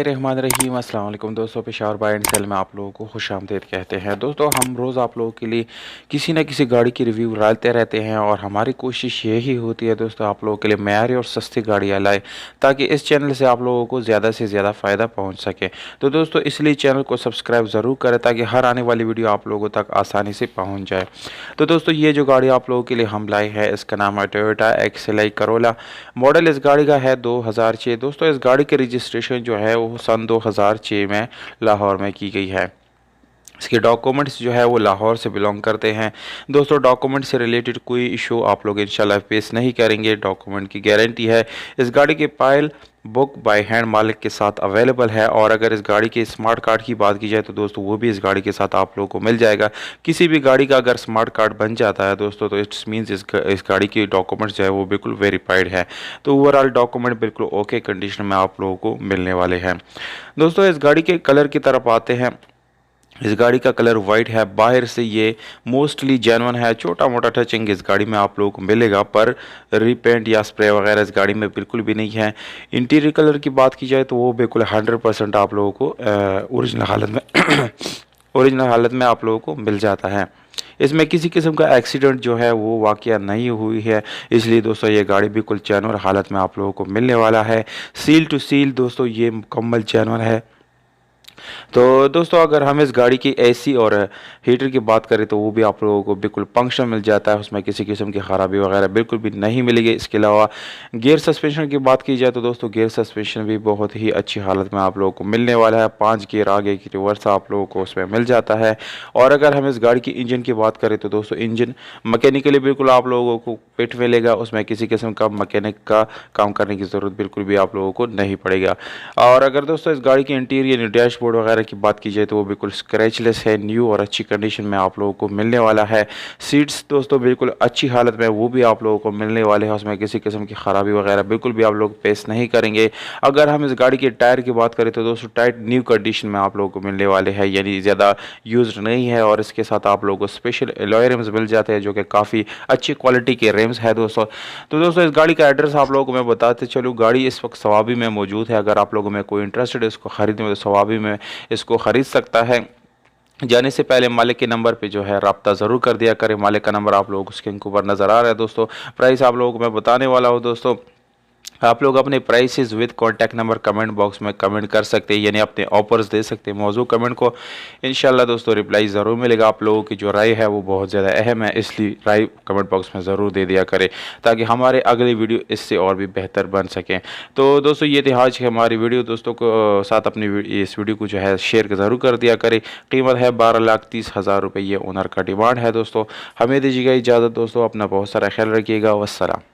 रहमान रहीम अस्सलाम वालेकुम दोस्तों, पेशावर बाय एंड सेल में आप लोगों को खुशामदीद कहते हैं। दोस्तों, हम रोज़ आप लोगों के लिए किसी न किसी गाड़ी की रिव्यू डालते रहते हैं और हमारी कोशिश यही होती है दोस्तों, आप लोगों के लिए मयारी और सस्ती गाड़ियाँ लाए ताकि इस चैनल से आप लोगों को ज़्यादा से ज़्यादा फ़ायदा पहुँच सके। तो दोस्तों, इसलिए चैनल को सब्सक्राइब ज़रूर करें ताकि हर आने वाली वीडियो आप लोगों तक आसानी से पहुँच जाए। तो दोस्तों, ये जो गाड़ी आप लोगों के लिए हम लाए हैं इसका नाम है टोयोटा XLI करोला। मॉडल इस गाड़ी का है 2006। दोस्तों, इस गाड़ी की रजिस्ट्रेशन जो है वो सन 2006 में लाहौर में की गई है। इसके डॉक्यूमेंट्स जो है वो लाहौर से बिलोंग करते हैं। दोस्तों, डॉक्यूमेंट से रिलेटेड कोई इशू आप लोग इंशाल्लाह फेस नहीं करेंगे, डॉक्यूमेंट की गारंटी है। इस गाड़ी के फाइल बुक बाय हैंड मालिक के साथ अवेलेबल है और अगर इस गाड़ी के स्मार्ट कार्ड की बात की जाए तो दोस्तों वो भी इस गाड़ी के साथ आप लोगों को मिल जाएगा। किसी भी गाड़ी का अगर स्मार्ट कार्ड बन जाता है दोस्तों तो इट्स मीन्स इस गाड़ी की डॉक्यूमेंट्स जो है वो बिल्कुल वेरीफाइड है। तो ओवरऑल डॉक्यूमेंट बिल्कुल ओके कंडीशन में आप लोगों को मिलने वाले हैं। दोस्तों, इस गाड़ी के कलर की तरफ आते हैं। इस गाड़ी का कलर वाइट है। बाहर से ये मोस्टली जेन्युइन है। छोटा मोटा टचिंग इस गाड़ी में आप लोगों को मिलेगा पर रीपेंट या स्प्रे वगैरह इस गाड़ी में बिल्कुल भी नहीं है। इंटीरियर कलर की बात की जाए तो वो बिल्कुल 100% आप लोगों को ओरिजिनल हालत में ओरिजिनल हालत में आप लोगों को मिल जाता है। इसमें किसी किस्म का एक्सीडेंट जो है वो वाकया नहीं हुई है, इसलिए दोस्तों ये गाड़ी बिल्कुल जेन्युइन हालत में आप लोगों को मिलने वाला है। सील टू सील दोस्तों ये मुकम्मल जेन्युइन है। तो दोस्तों, अगर हम इस गाड़ी की एसी और हीटर की बात करें तो वो भी आप लोगों को बिल्कुल फंक्शन मिल जाता है, उसमें किसी किस्म की ख़राबी वगैरह बिल्कुल भी नहीं मिलेगी। इसके अलावा गियर सस्पेंशन की बात की जाए तो दोस्तों गियर सस्पेंशन भी बहुत ही अच्छी हालत में आप लोगों को मिलने वाला है। 5 गियर आगे की रिवर्स आप लोगों को उसमें मिल जाता है। और अगर हम इस गाड़ी की इंजन की बात करें तो दोस्तों इंजन मैकेनिकली बिल्कुल आप लोगों को फिट मिलेगा, उसमें किसी किस्म का मैकेनिक का काम करने की ज़रूरत बिल्कुल भी आप लोगों को नहीं पड़ेगा। और अगर दोस्तों इस गाड़ी की इंटीरियर डैशबोर्ड वगैरह की बात की जाए तो वो बिल्कुल स्क्रैचलेस है, न्यू और अच्छी कंडीशन में आप लोगों को मिलने वाला है। सीट्स दोस्तों बिल्कुल अच्छी हालत में वो भी आप लोगों को मिलने वाले हैं, उसमें किसी किस्म की ख़राबी वगैरह बिल्कुल भी आप लोग फेस नहीं करेंगे। अगर हम इस गाड़ी के टायर की बात करें तो दोस्तों टायर न्यू कंडीशन में आप लोगों को मिलने वाले हैं, यानी ज़्यादा यूज नहीं है। और इसके साथ आप लोगों को स्पेशल एलॉय रिम्स मिल जाते हैं जो कि काफ़ी अच्छी क्वालिटी के रिम्स है दोस्तों। तो दोस्तों, इस गाड़ी का एड्रेस आप लोगों को मैं बताते चलूँ। गाड़ी इस वक्त सवाबी में मौजूद है। अगर आप लोगों में कोई इंटरेस्टेड है इसको खरीदने में तो सवाबी में इसको ख़रीद सकता है। जाने से पहले मालिक के नंबर पे जो है रब्ता ज़रूर कर दिया करें। मालिक का नंबर आप लोगों को स्क्रीन के ऊपर नज़र आ रहा है दोस्तों। प्राइस आप लोगों को मैं बताने वाला हूँ दोस्तों। आप लोग अपने prices with contact number comment box में कमेंट कर सकते हैं, यानी अपने ऑफर्स दे सकते हैं मौजूद कमेंट को। इंशाल्लाह दोस्तों रिप्लाई ज़रूर मिलेगा। आप लोगों की जो राय है वो बहुत ज़्यादा अहम है, इसलिए राय कमेंट बॉक्स में ज़रूर दे दिया करें ताकि हमारे अगली वीडियो इससे और भी बेहतर बन सकें। तो दोस्तों, ये थी आज की हमारी वीडियो। दोस्तों को साथ अपनी इस वीडियो को जो है शेयर ज़रूर कर दिया करें। कीमत है 12,30,000 रुपये, ये ओनर का डिमांड है दोस्तों। हमें दीजिएगा इजाज़त दोस्तों, अपना बहुत सारा ख्याल रखिएगा। वस्सलाम।